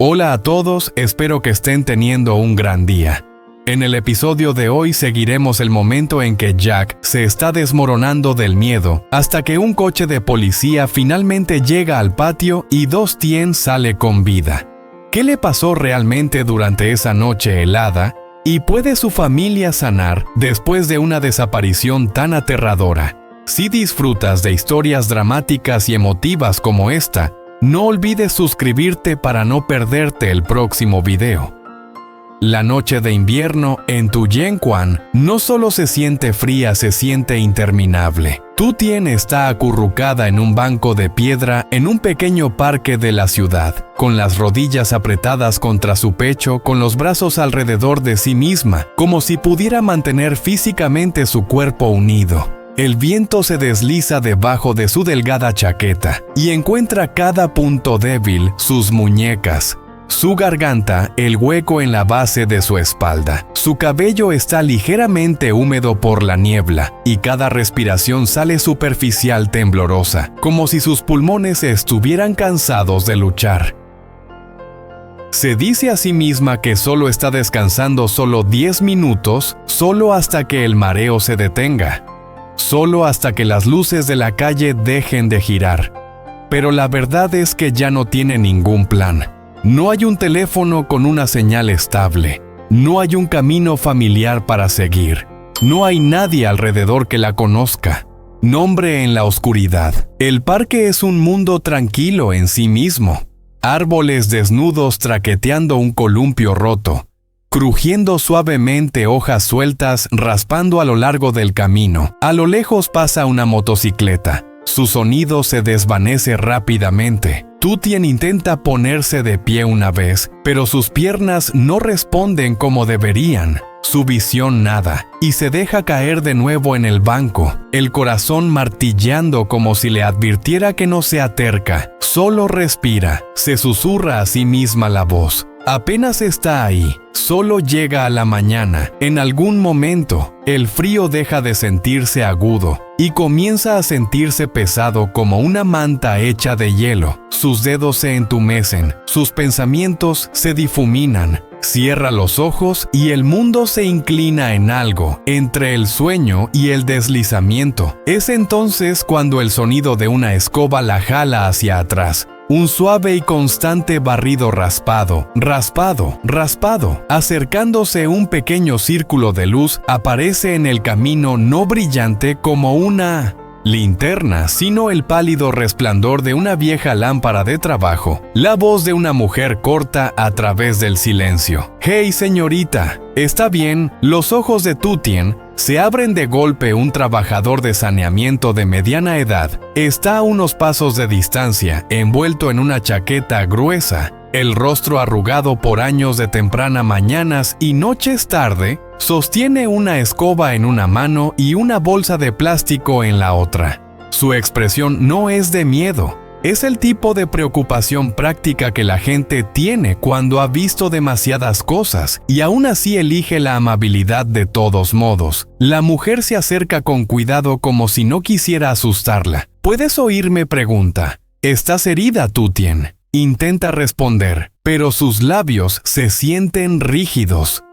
Hola a todos, espero que estén teniendo un gran día. En el episodio de hoy seguiremos el momento en que Jack se está desmoronando del miedo hasta que un coche de policía finalmente llega al patio y Dustin sale con vida. ¿Qué le pasó realmente durante esa noche helada? ¿Y puede su familia sanar después de una desaparición tan aterradora? Si disfrutas de historias dramáticas y emotivas como esta, no olvides suscribirte para no perderte el próximo video. La noche de invierno en Tuyenquan no solo se siente fría, se siente interminable. Tutien está acurrucada en un banco de piedra en un pequeño parque de la ciudad, con las rodillas apretadas contra su pecho, con los brazos alrededor de sí misma, como si pudiera mantener físicamente su cuerpo unido. El viento se desliza debajo de su delgada chaqueta y encuentra cada punto débil, sus muñecas, su garganta, el hueco en la base de su espalda. Su cabello está ligeramente húmedo por la niebla y cada respiración sale superficial temblorosa, como si sus pulmones estuvieran cansados de luchar. Se dice a sí misma que solo está descansando solo 10 minutos, solo hasta que el mareo se detenga. Solo hasta que las luces de la calle dejen de girar. Pero la verdad es que ya no tiene ningún plan. No hay un teléfono con una señal estable. No hay un camino familiar para seguir. No hay nadie alrededor que la conozca. Nombre en la oscuridad. El parque es un mundo tranquilo en sí mismo. Árboles desnudos traqueteando un columpio roto. Crujiendo suavemente hojas sueltas, raspando a lo largo del camino. A lo lejos pasa una motocicleta. Su sonido se desvanece rápidamente. Tutien intenta ponerse de pie una vez, pero sus piernas no responden como deberían. Su visión nada, y se deja caer de nuevo en el banco, el corazón martilleando como si le advirtiera que no sea terca. Solo respira, se susurra a sí misma la voz. Apenas está ahí, solo llega a la mañana. En algún momento, el frío deja de sentirse agudo y comienza a sentirse pesado como una manta hecha de hielo. Sus dedos se entumecen, sus pensamientos se difuminan. Cierra los ojos y el mundo se inclina en algo, entre el sueño y el deslizamiento. Es entonces cuando el sonido de una escoba la jala hacia atrás. Un suave y constante barrido raspado, raspado, raspado. Acercándose un pequeño círculo de luz aparece en el camino no brillante como una linterna, sino el pálido resplandor de una vieja lámpara de trabajo. La voz de una mujer corta a través del silencio. «Hey, señorita, ¿está bien?» Los ojos de Tutien se abren de golpe. Un trabajador de saneamiento de mediana edad está a unos pasos de distancia, envuelto en una chaqueta gruesa, el rostro arrugado por años de temprana mañanas y noches tarde. Sostiene una escoba en una mano y una bolsa de plástico en la otra. Su expresión no es de miedo. Es el tipo de preocupación práctica que la gente tiene cuando ha visto demasiadas cosas y aún así elige la amabilidad de todos modos. La mujer se acerca con cuidado como si no quisiera asustarla. «¿Puedes oírme?», pregunta. «¿Estás herida, Tutien?». Intenta responder, pero sus labios se sienten rígidos.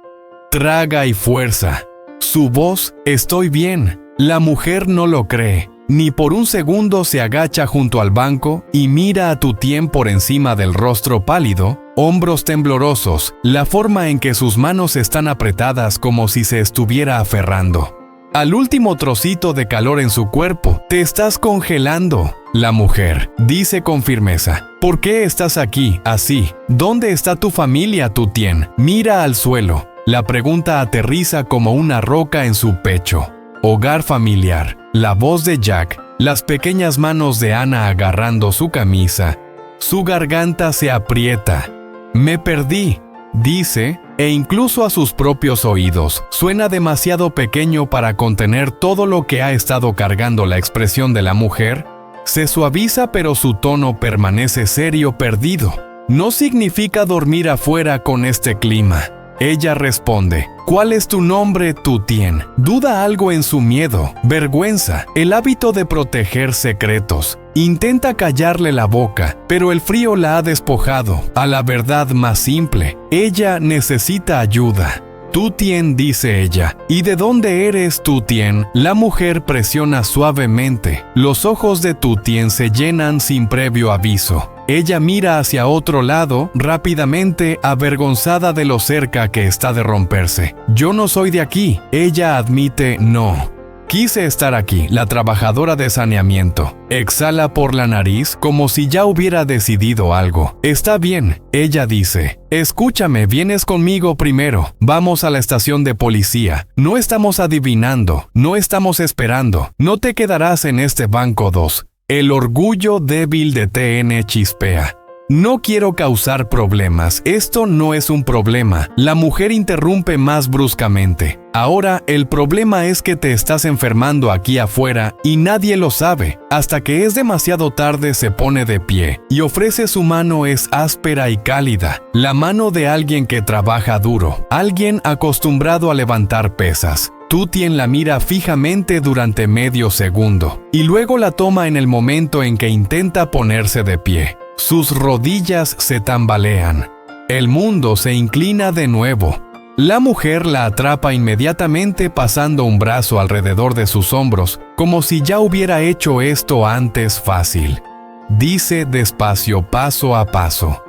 Traga y fuerza. Su voz, «Estoy bien». La mujer no lo cree. Ni por un segundo se agacha junto al banco y mira a Tutien por encima del rostro pálido, hombros temblorosos, la forma en que sus manos están apretadas como si se estuviera aferrando al último trocito de calor en su cuerpo. «Te estás congelando». La mujer dice con firmeza. «¿Por qué estás aquí, así? ¿Dónde está tu familia, Tutien?» Mira al suelo. La pregunta aterriza como una roca en su pecho. Hogar familiar. La voz de Jack. Las pequeñas manos de Ana agarrando su camisa. Su garganta se aprieta. «Me perdí», dice, e incluso a sus propios oídos suena demasiado pequeño para contener todo lo que ha estado cargando. La expresión de la mujer se suaviza, pero su tono permanece serio, perdido. «No significa dormir afuera con este clima». Ella responde: ¿Cuál es tu nombre, Tu Tien? Duda algo en su miedo, vergüenza, el hábito de proteger secretos. Intenta callarle la boca, pero el frío la ha despojado a la verdad más simple. Ella necesita ayuda. Tu Tien, dice ella. ¿Y de dónde eres, Tu Tien? La mujer presiona suavemente. Los ojos de Tu Tien se llenan sin previo aviso. Ella mira hacia otro lado, rápidamente, avergonzada de lo cerca que está de romperse. Yo no soy de aquí. Ella admite: no. Quise estar aquí. La trabajadora de saneamiento exhala por la nariz como si ya hubiera decidido algo. Está bien, ella dice. Escúchame, vienes conmigo primero. Vamos a la estación de policía. No estamos adivinando, no estamos esperando. No te quedarás en este banco 2. El orgullo débil de TN chispea. No quiero causar problemas. Esto no es un problema. La mujer interrumpe más bruscamente. Ahora, el problema es que te estás enfermando aquí afuera y nadie lo sabe. Hasta que es demasiado tarde se pone de pie y ofrece su mano. Es áspera y cálida. La mano de alguien que trabaja duro. Alguien acostumbrado a levantar pesas. Tu Tien la mira fijamente durante medio segundo y luego la toma en el momento en que intenta ponerse de pie. Sus rodillas se tambalean. El mundo se inclina de nuevo. La mujer la atrapa inmediatamente pasando un brazo alrededor de sus hombros, como si ya hubiera hecho esto antes fácil. Dice despacio, paso a paso.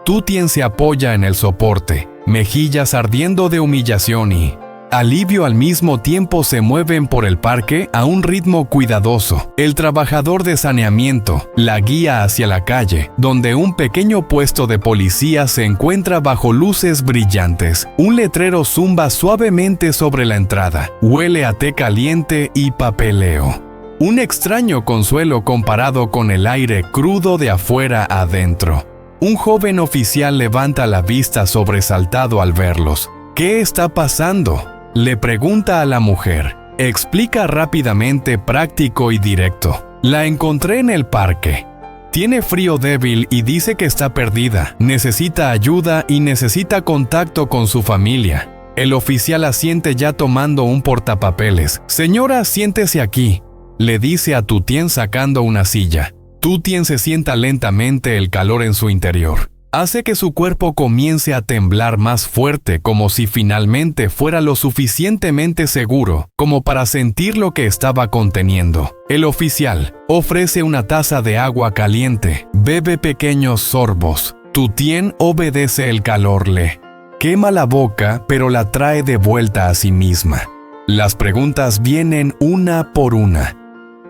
Tu Tien se apoya en el soporte, mejillas ardiendo de humillación y alivio al mismo tiempo. Se mueven por el parque a un ritmo cuidadoso. El trabajador de saneamiento la guía hacia la calle, donde un pequeño puesto de policía se encuentra bajo luces brillantes. Un letrero zumba suavemente sobre la entrada. Huele a té caliente y papeleo. Un extraño consuelo comparado con el aire crudo de afuera adentro. Un joven oficial levanta la vista sobresaltado al verlos. ¿Qué está pasando?, le pregunta a la mujer. Explica rápidamente, práctico y directo. La encontré en el parque. Tiene frío débil y dice que está perdida. Necesita ayuda y necesita contacto con su familia. El oficial asiente ya tomando un portapapeles. Señora, siéntese aquí, le dice a Tu Tien sacando una silla. Tu Tien se sienta lentamente. El calor en su interior hace que su cuerpo comience a temblar más fuerte, como si finalmente fuera lo suficientemente seguro como para sentir lo que estaba conteniendo. El oficial ofrece una taza de agua caliente. Bebe pequeños sorbos. Tu Tien obedece. El calor le quema la boca, pero la trae de vuelta a sí misma. Las preguntas vienen una por una.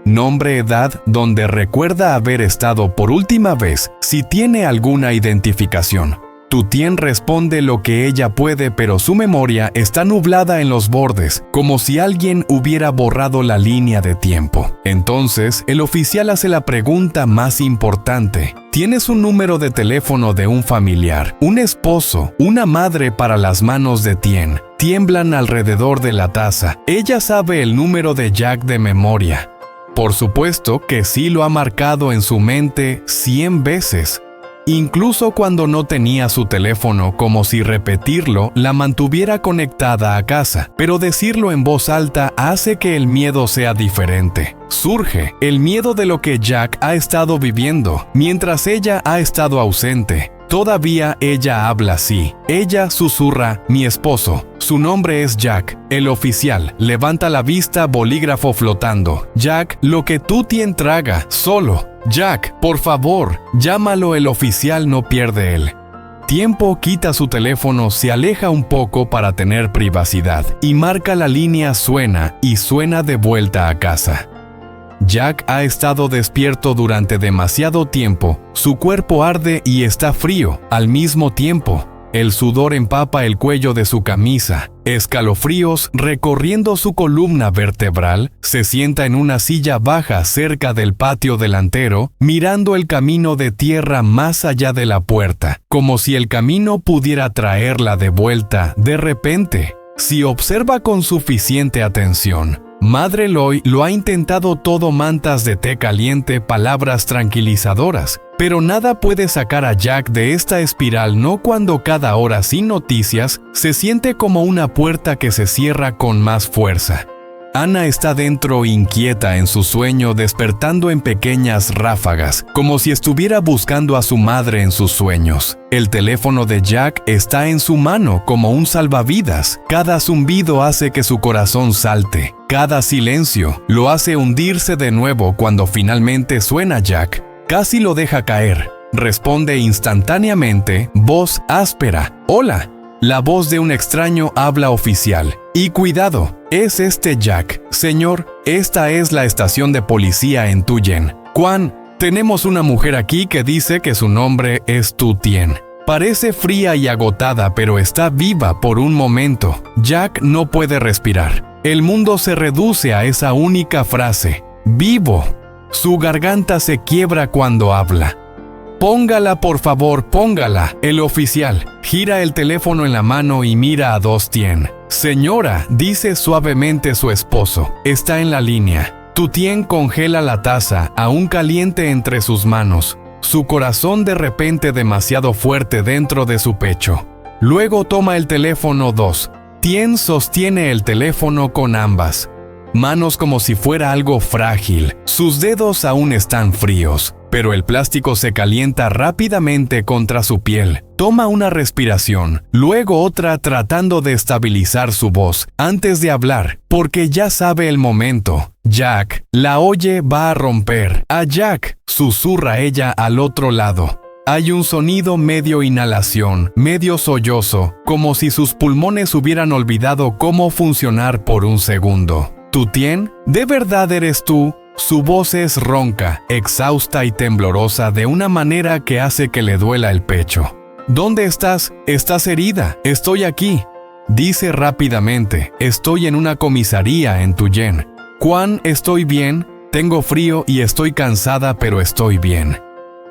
Nombre, edad, donde recuerda haber estado por última vez, si tiene alguna identificación. Tu Tien responde lo que ella puede, pero su memoria está nublada en los bordes, como si alguien hubiera borrado la línea de tiempo. Entonces, el oficial hace la pregunta más importante. ¿Tienes un número de teléfono de un familiar, un esposo, una madre? Para las manos de Tien tiemblan alrededor de la taza. Ella sabe el número de Jack de memoria. Por supuesto que sí lo ha marcado en su mente 100 veces, incluso cuando no tenía su teléfono, como si repetirlo la mantuviera conectada a casa. Pero decirlo en voz alta hace que el miedo sea diferente. Surge el miedo de lo que Jack ha estado viviendo mientras ella ha estado ausente. Todavía ella habla así. Ella susurra: mi esposo. Su nombre es Jack. El oficial levanta la vista, bolígrafo flotando. Jack, lo que Tu Tien traga, solo. Jack, por favor, llámalo. El oficial no pierde el tiempo, quita su teléfono, se aleja un poco para tener privacidad y marca la línea. Suena y suena de vuelta a casa. Jack ha estado despierto durante demasiado tiempo. Su cuerpo arde y está frío al mismo tiempo. El sudor empapa el cuello de su camisa. Escalofríos recorriendo su columna vertebral. Se sienta en una silla baja cerca del patio delantero, mirando el camino de tierra más allá de la puerta, como si el camino pudiera traerla de vuelta de repente. Si observa con suficiente atención, Madre Loy lo ha intentado todo: mantas de té caliente, palabras tranquilizadoras. Pero nada puede sacar a Jack de esta espiral, no cuando cada hora sin noticias se siente como una puerta que se cierra con más fuerza. Ana está dentro, inquieta en su sueño, despertando en pequeñas ráfagas, como si estuviera buscando a su madre en sus sueños. El teléfono de Jack está en su mano como un salvavidas. Cada zumbido hace que su corazón salte. Cada silencio lo hace hundirse de nuevo. Cuando finalmente suena Jack, casi lo deja caer. Responde instantáneamente, voz áspera: «Hola». La voz de un extraño habla oficial. «Y cuidado, es Jack. Señor, esta es la estación de policía en Tuyen. Juan, tenemos una mujer aquí que dice que su nombre es Tu Tien. Parece fría y agotada, pero está viva por un momento». Jack no puede respirar. El mundo se reduce a esa única frase: «Vivo». Su garganta se quiebra cuando habla. «Póngala, por favor, póngala». El oficial gira el teléfono en la mano y mira a Dos Tien. «Señora», dice suavemente su esposo, «está en la línea». Tu Tien congela la taza, aún caliente entre sus manos, su corazón de repente demasiado fuerte dentro de su pecho. Luego toma el teléfono. Dos Tien sostiene el teléfono con ambas manos como si fuera algo frágil. Sus dedos aún están fríos, pero el plástico se calienta rápidamente contra su piel. Toma una respiración, luego otra, tratando de estabilizar su voz antes de hablar, porque ya sabe el momento. Jack la oye, va a romper. «A Jack», susurra ella al otro lado. Hay un sonido medio inhalación, medio sollozo, como si sus pulmones hubieran olvidado cómo funcionar por un segundo. «¿Tu Tien? ¿De verdad eres tú?» Su voz es ronca, exhausta y temblorosa de una manera que hace que le duela el pecho. «¿Dónde estás? ¿Estás herida?» «Estoy aquí», dice rápidamente. «Estoy en una comisaría en Tuyen». «Juan, estoy bien, tengo frío y estoy cansada, pero estoy bien».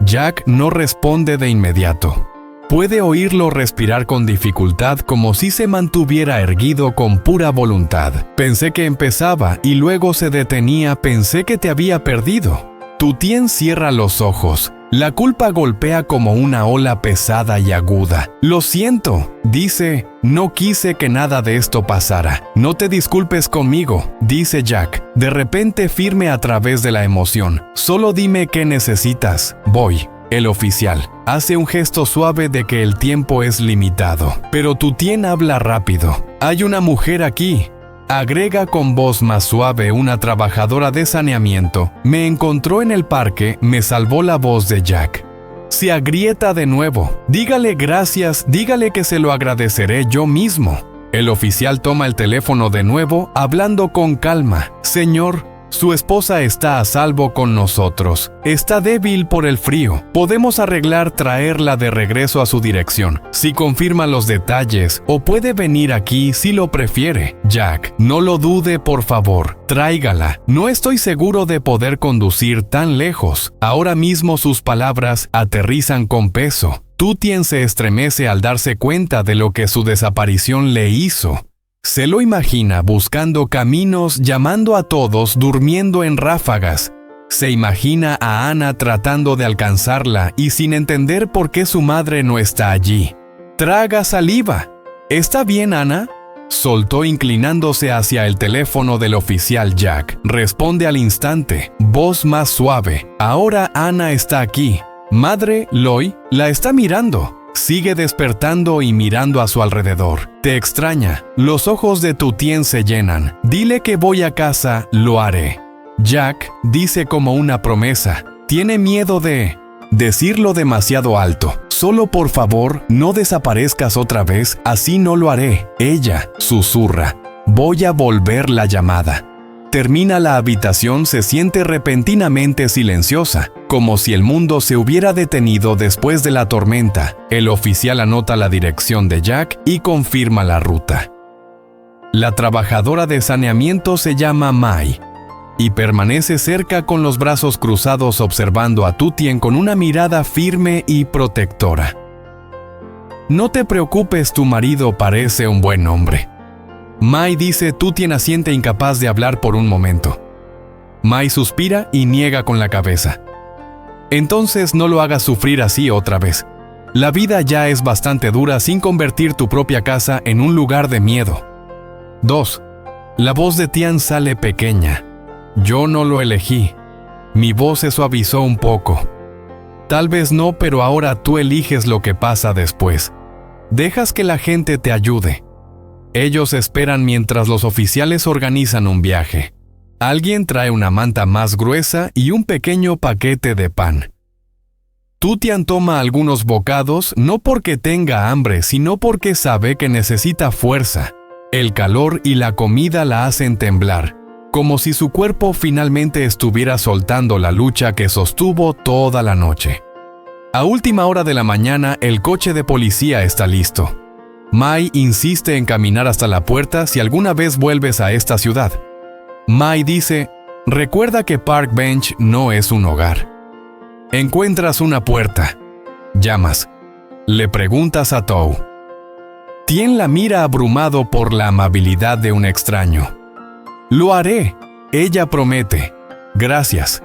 Jack no responde de inmediato. Puede oírlo respirar con dificultad, como si se mantuviera erguido con pura voluntad. «Pensé que empezaba y luego se detenía. Pensé que te había perdido». Tu Tien cierra los ojos. La culpa golpea como una ola pesada y aguda. «Lo siento», dice. «No quise que nada de esto pasara». «No te disculpes conmigo», dice Jack, de repente firme a través de la emoción. «Solo dime qué necesitas». «Voy». El oficial hace un gesto suave de que el tiempo es limitado, pero Tu Tien habla rápido. «Hay una mujer aquí», agrega con voz más suave, «una trabajadora de saneamiento. Me encontró en el parque». Me salvó la voz de Jack. Se agrieta de nuevo. «Dígale gracias, dígale que se lo agradeceré yo mismo». El oficial toma el teléfono de nuevo, hablando con calma. «Señor, su esposa está a salvo con nosotros. Está débil por el frío. Podemos arreglar traerla de regreso a su dirección, si confirma los detalles, o puede venir aquí si lo prefiere». «Jack, no lo dude, por favor. Tráigala. No estoy seguro de poder conducir tan lejos». Ahora mismo sus palabras aterrizan con peso. Tu Tien se estremece al darse cuenta de lo que su desaparición le hizo. Se lo imagina buscando caminos, llamando a todos, durmiendo en ráfagas. Se imagina a Ana tratando de alcanzarla y sin entender por qué su madre no está allí. Traga saliva. «¿Está bien, Ana?», soltó inclinándose hacia el teléfono del oficial. Jack responde al instante, voz más suave. «Ahora Ana está aquí. Madre Loy la está mirando». Sigue despertando y mirando a su alrededor. «Te extraña». Los ojos de Tu Tien se llenan. «Dile que voy a casa, lo haré». Jack dice como una promesa. Tiene miedo de decirlo demasiado alto. «Solo por favor, no desaparezcas otra vez, así no lo haré». Ella susurra. «Voy a volver la llamada». Termina la habitación, se siente repentinamente silenciosa, como si el mundo se hubiera detenido después de la tormenta. El oficial anota la dirección de Jack y confirma la ruta. La trabajadora de saneamiento se llama Mai y permanece cerca con los brazos cruzados, observando a Tu Tien con una mirada firme y protectora. «No te preocupes, tu marido parece un buen hombre». Mai dice Tu Tien asiente incapaz de hablar por un momento. Mai suspira y niega con la cabeza. Entonces no lo hagas sufrir así otra vez. La vida ya es bastante dura sin convertir tu propia casa en un lugar de miedo. 2. La voz de Tian sale pequeña. Yo no lo elegí. Mi voz se suavizó un poco. Tal vez no, pero ahora tú eliges lo que pasa después. Dejas que la gente te ayude. Ellos esperan mientras los oficiales organizan un viaje. Alguien trae una manta más gruesa y un pequeño paquete de pan. Tu Tien toma algunos bocados no porque tenga hambre, sino porque sabe que necesita fuerza. El calor y la comida la hacen temblar, como si su cuerpo finalmente estuviera soltando la lucha que sostuvo toda la noche. A última hora de la mañana, el coche de policía está listo. Mai insiste en caminar hasta la puerta si alguna vez vuelves a esta ciudad. Mai dice, recuerda que Park Bench no es un hogar. Encuentras una puerta. Llamas. Le preguntas a Tou. Tien la mira abrumado por la amabilidad de un extraño. Lo haré. Ella promete. Gracias.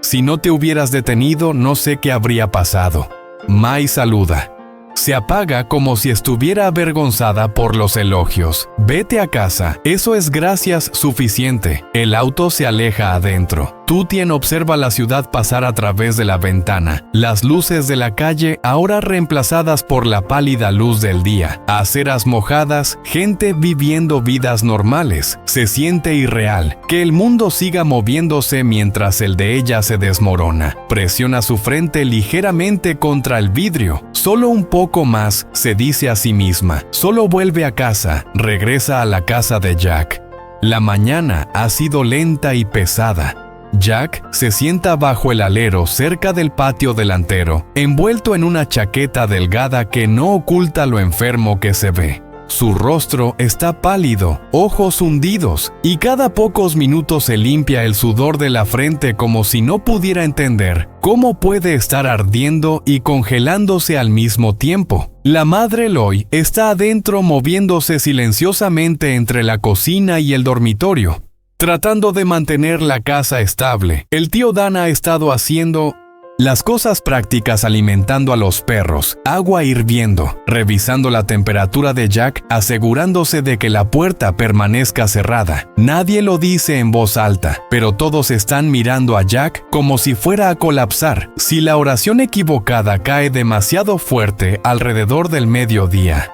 Si no te hubieras detenido, no sé qué habría pasado. Mai saluda. Se apaga como si estuviera avergonzada por los elogios. Vete a casa, eso es gracias suficiente. El auto se aleja adentro. Tu Tien observa la ciudad pasar a través de la ventana. Las luces de la calle ahora reemplazadas por la pálida luz del día. Aceras mojadas, gente viviendo vidas normales. Se siente irreal. Que el mundo siga moviéndose mientras el de ella se desmorona. Presiona su frente ligeramente contra el vidrio. Solo un poco más, se dice a sí misma. Solo vuelve a casa, regresa a la casa de Jack. La mañana ha sido lenta y pesada. Jack se sienta bajo el alero cerca del patio delantero, envuelto en una chaqueta delgada que no oculta lo enfermo que se ve. Su rostro está pálido, ojos hundidos, y cada pocos minutos se limpia el sudor de la frente como si no pudiera entender cómo puede estar ardiendo y congelándose al mismo tiempo. La madre Loi está adentro moviéndose silenciosamente entre la cocina y el dormitorio, tratando de mantener la casa estable. El tío Dan ha estado haciendo las cosas prácticas, alimentando a los perros, agua hirviendo, revisando la temperatura de Jack, asegurándose de que la puerta permanezca cerrada. Nadie lo dice en voz alta, pero todos están mirando a Jack como si fuera a colapsar si la oración equivocada cae demasiado fuerte alrededor del mediodía.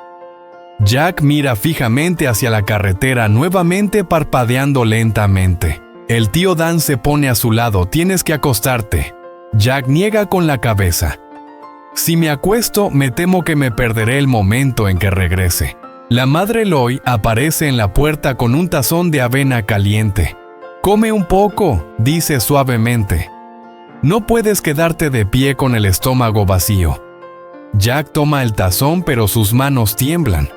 Jack mira fijamente hacia la carretera, nuevamente parpadeando lentamente. El tío Dan se pone a su lado. Tienes que acostarte. Jack niega con la cabeza. Si me acuesto, me temo que me perderé el momento en que regrese. La madre Loi aparece en la puerta con un tazón de avena caliente. Come un poco, dice suavemente. No puedes quedarte de pie con el estómago vacío. Jack toma el tazón, pero sus manos tiemblan.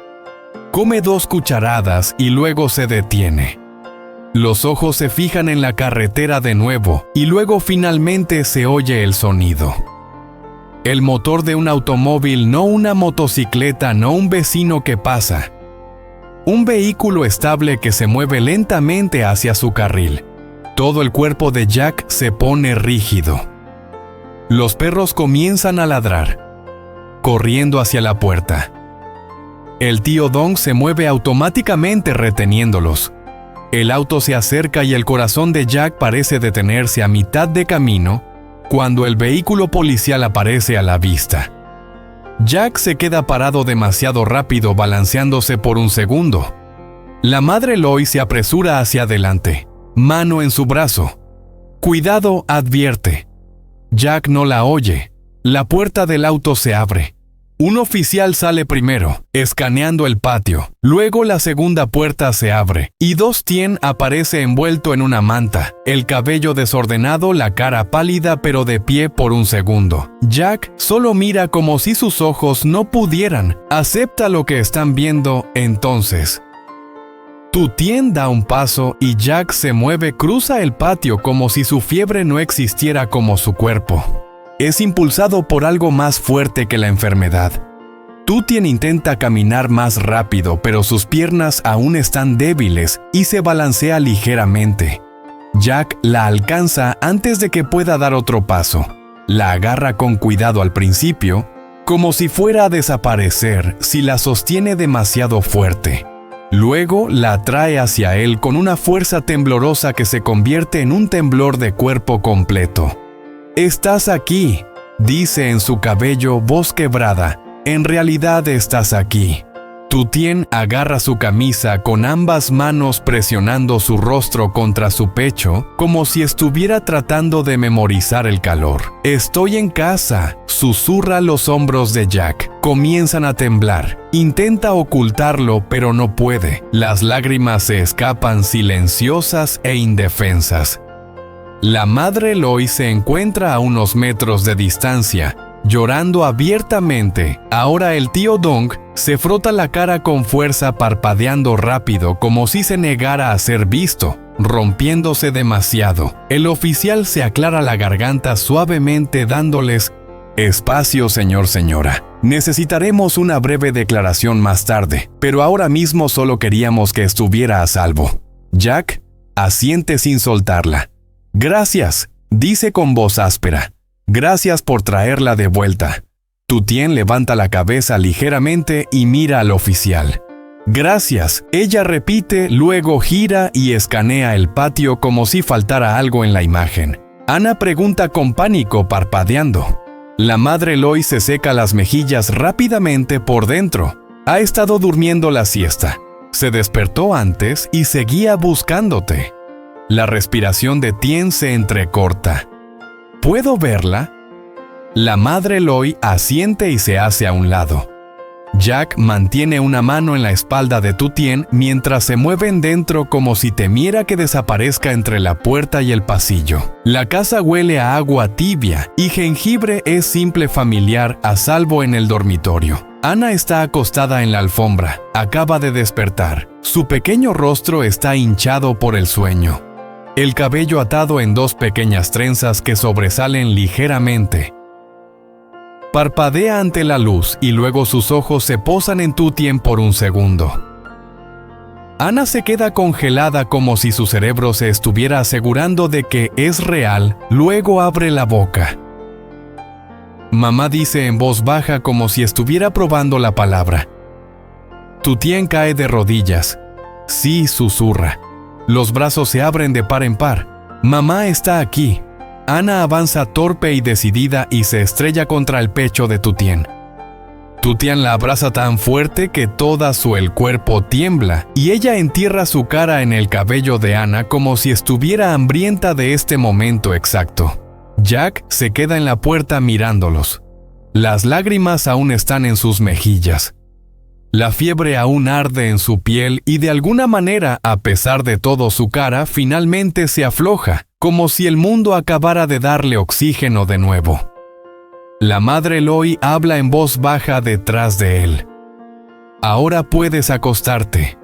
Come 2 cucharadas y luego se detiene. Los ojos se fijan en la carretera de nuevo y luego finalmente se oye el sonido. El motor de un automóvil, no una motocicleta, no un vecino que pasa. Un vehículo estable que se mueve lentamente hacia su carril. Todo el cuerpo de Jack se pone rígido. Los perros comienzan a ladrar, corriendo hacia la puerta. El tío Dong se mueve automáticamente reteniéndolos. El auto se acerca y el corazón de Jack parece detenerse a mitad de camino cuando el vehículo policial aparece a la vista. Jack se queda parado demasiado rápido, balanceándose por un segundo. La madre Loi se apresura hacia adelante, mano en su brazo. Cuidado, advierte. Jack no la oye. La puerta del auto se abre. Un oficial sale primero, escaneando el patio. Luego la segunda puerta se abre, y Do Tien aparece envuelto en una manta, el cabello desordenado, la cara pálida pero de pie por un segundo. Jack solo mira como si sus ojos no pudieran. Acepta lo que están viendo, entonces. Tu Tien da un paso y Jack se mueve, cruza el patio como si su fiebre no existiera como su cuerpo. Es impulsado por algo más fuerte que la enfermedad. Tu Tien intenta caminar más rápido, pero sus piernas aún están débiles y se balancea ligeramente. Jack la alcanza antes de que pueda dar otro paso. La agarra con cuidado al principio, como si fuera a desaparecer si la sostiene demasiado fuerte. Luego la atrae hacia él con una fuerza temblorosa que se convierte en un temblor de cuerpo completo. «Estás aquí», dice en su cabello voz quebrada. «En realidad estás aquí». Tu Tien agarra su camisa con ambas manos presionando su rostro contra su pecho, como si estuviera tratando de memorizar el calor. «Estoy en casa», susurra los hombros de Jack. Comienzan a temblar. Intenta ocultarlo, pero no puede. Las lágrimas se escapan silenciosas e indefensas. La madre Loi se encuentra a unos metros de distancia, llorando abiertamente. Ahora el tío Dong se frota la cara con fuerza, parpadeando rápido como si se negara a ser visto, rompiéndose demasiado. El oficial se aclara la garganta suavemente dándoles: «Espacio, señora. Necesitaremos una breve declaración más tarde, pero ahora mismo solo queríamos que estuviera a salvo». Jack asiente sin soltarla. «Gracias», dice con voz áspera. «Gracias por traerla de vuelta». Tu Tien levanta la cabeza ligeramente y mira al oficial. «Gracias», ella repite, luego gira y escanea el patio como si faltara algo en la imagen. Ana pregunta con pánico, parpadeando. La madre Loi se seca las mejillas rápidamente por dentro. Ha estado durmiendo la siesta. Se despertó antes y seguía buscándote. La respiración de Tien se entrecorta. ¿Puedo verla? La madre Loi asiente y se hace a un lado. Jack mantiene una mano en la espalda de Tu Tien mientras se mueven dentro como si temiera que desaparezca entre la puerta y el pasillo. La casa huele a agua tibia y jengibre es simple familiar a salvo en el dormitorio. Ana está acostada en la alfombra. Acaba de despertar. Su pequeño rostro está hinchado por el sueño. El cabello atado en dos pequeñas trenzas que sobresalen ligeramente. Parpadea ante la luz y luego sus ojos se posan en Tu Tien por un segundo. Ana se queda congelada como si su cerebro se estuviera asegurando de que es real, luego abre la boca. Mamá dice en voz baja como si estuviera probando la palabra. Tu Tien cae de rodillas. Sí, susurra. Los brazos se abren de par en par. Mamá está aquí. Ana avanza torpe y decidida y se estrella contra el pecho de Tu Tien. Tu Tien la abraza tan fuerte que todo el cuerpo tiembla y ella entierra su cara en el cabello de Ana como si estuviera hambrienta de este momento exacto. Jack se queda en la puerta mirándolos. Las lágrimas aún están en sus mejillas. La fiebre aún arde en su piel y de alguna manera, a pesar de todo, su cara finalmente se afloja, como si el mundo acabara de darle oxígeno de nuevo. La madre Loi habla en voz baja detrás de él. Ahora puedes acostarte.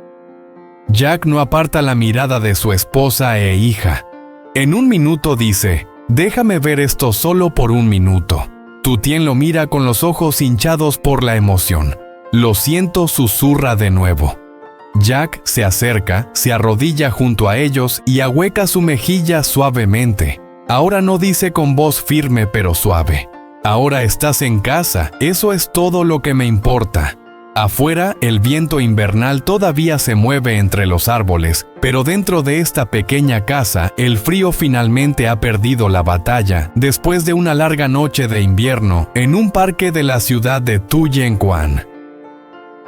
Jack no aparta la mirada de su esposa e hija. En un minuto dice, déjame ver esto solo por un minuto. Tu Tien lo mira con los ojos hinchados por la emoción. Lo siento, susurra de nuevo. Jack se acerca, se arrodilla junto a ellos y ahueca su mejilla suavemente. Ahora no dice con voz firme pero suave. Ahora estás en casa, eso es todo lo que me importa. Afuera, el viento invernal todavía se mueve entre los árboles, pero dentro de esta pequeña casa, el frío finalmente ha perdido la batalla después de una larga noche de invierno en un parque de la ciudad de Tuyenquan.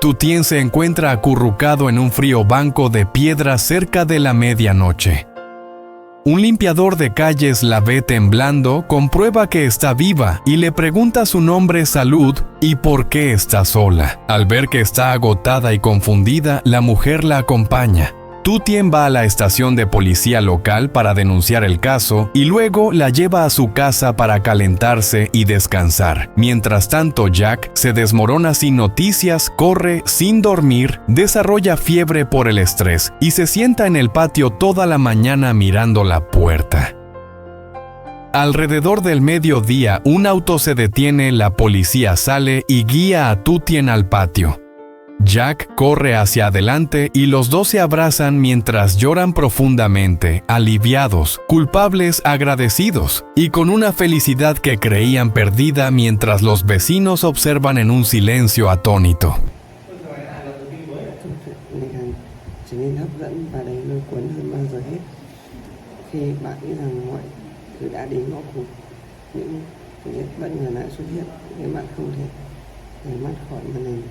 Tu Tien se encuentra acurrucado en un frío banco de piedra cerca de la medianoche. Un limpiador de calles la ve temblando, comprueba que está viva y le pregunta su nombre, salud y por qué está sola. Al ver que está agotada y confundida, la mujer la acompaña. Tu Tien va a la estación de policía local para denunciar el caso y luego la lleva a su casa para calentarse y descansar. Mientras tanto, Jack se desmorona sin noticias, corre sin dormir, desarrolla fiebre por el estrés y se sienta en el patio toda la mañana mirando la puerta. Alrededor del mediodía, un auto se detiene, la policía sale y guía a Tutien al patio. Jack corre hacia adelante y los dos se abrazan mientras lloran profundamente, aliviados, culpables, agradecidos y con una felicidad que creían perdida mientras los vecinos observan en un silencio atónito. Trở nên hấp dẫn và đầy lôi cuốn hơn bao giờ hết khi bạn nghĩ rằng mọi thứ đã đến ngõ cụt. Những thứ bất ngờ lại xuất hiện khiến bạn không thể rời mắt khỏi màn hình.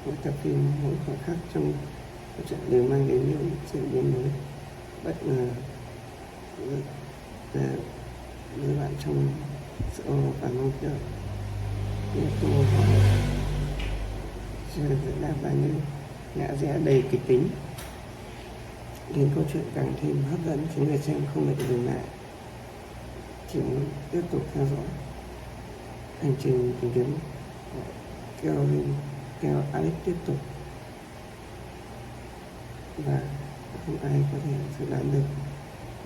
Mỗi tập phim, mỗi khoảnh khắc trong câu chuyện đều mang đến những diễn biến mới bất ngờ với bạn trong sự và mong đợi. Những câu hỏi chưa được đáp lại những ngã rẽ đầy kịch tính, khiến câu chuyện càng thêm hấp dẫn, khiến người xem không thể dừng lại, chỉ muốn tiếp tục theo dõi hành trình tìm kiếm của Caroline theo Alex tiếp tục, và không ai có thể dự đoán được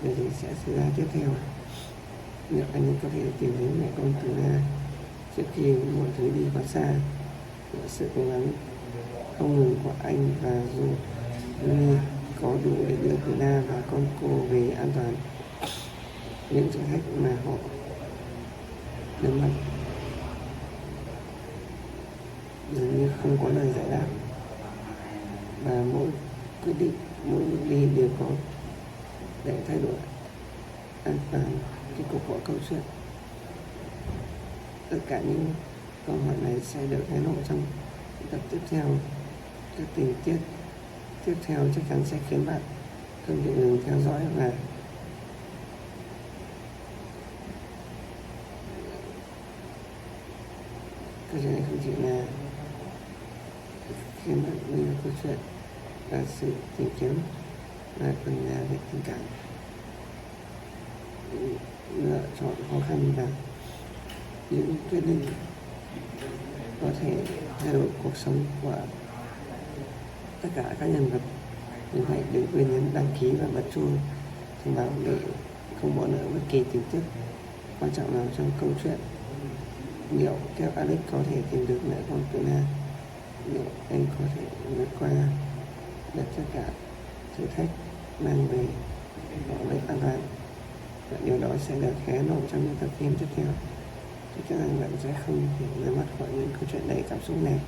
điều gì sẽ xảy ra tiếp theo. Liệu anh ấy có thể tìm thấy mẹ con từ Na trước khi mọi thứ đi quá xa? Sự cố gắng không ngừng của anh và dù Louis có đủ để đưa từ Na và con cô về an toàn. Những thử thách mà họ đối mặt dường như không có lời giải đáp, và mỗi quyết định, mỗi bước đi đều có để thay đổi an toàn cái cuộc của câu chuyện. Tất cả những câu hỏi này sẽ được hé lộ trong tập tiếp theo. Các tình tiết tiếp theo chắc chắn sẽ khiến bạn không thể ngừng theo dõi, và câu chuyện này không chỉ là khiến bạn nghe câu chuyện và sự tìm kiếm, mà còn là về tình cảm, lựa chọn khó khăn và những quyết định có thể thay đổi cuộc sống của tất cả các nhân vật. Như vậy đừng quên nhấn đăng ký và bật chuông thông báo để không bỏ lỡ bất kỳ tình tiết quan trọng nào trong câu chuyện. Liệu theo Alex có thể tìm được mẹ con của Na? Liệu anh có thể vượt qua được tất cả thử thách mang về bảo vệ an toàn? Và điều đó sẽ được hé lộ trong những tập phim tiếp theo. Chắc chắn rằng bạn sẽ không thể rời mắt khỏi những câu chuyện đầy cảm xúc này.